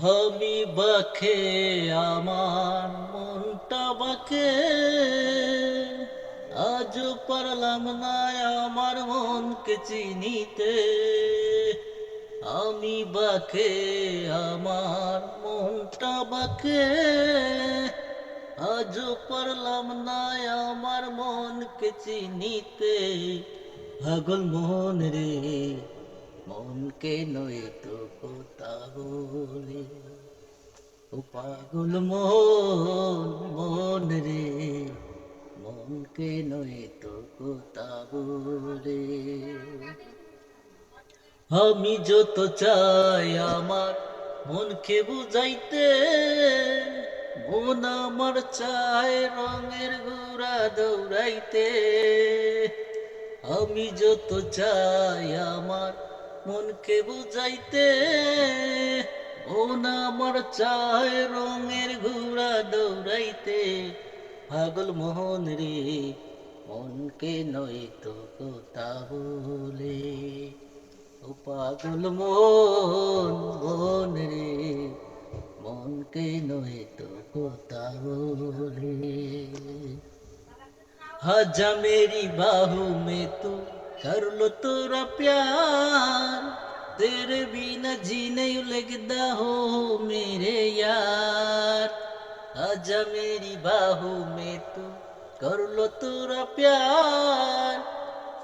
আমি বাঁকে আমার মনটা বাঁকে, আজও পারলাম না আমার মনকে চিনিতে। আমি বাঁকে আমার মনটা বাঁকে, আজও পারলাম না আমার মনকে চিনিতে। পাগল মন রে, মনকে নয় তো কোথা বলে। ও পাগল মন, মন রে, মনকে নয় তো কোথা বলে। আমি যত চাই আমার মনকে বুঝাইতে, মন আমার চায় রঙের ঘোড়া দৌড়াইতে। আমি যত চাই আমার মনকে বুঝাইতে, মন আমার চায় রঙের ঘোড়া দৌড়াইতে। পাগল মোহন রে, মনকে নয় তো কথা বলে। ও পাগল মন, মন রে, মনকে নয় তো কথা বলে। आजा मेरी बाहों में तू कर लो तेरा प्यार, तेरे बिना जी नहीं लगता हो मेरे यार। आजा मेरी बाहों में तू कर लो तेरा प्यार,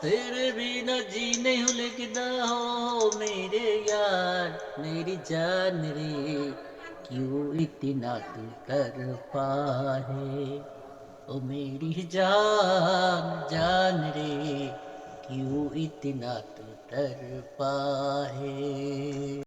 तेरे बिना जी नहीं लगता हो मेरे यार। मेरी जान रे, क्यों इतना तू कर पाए। ओ मेरी जान, जान रे, क्यों इतना तू तड़पा है।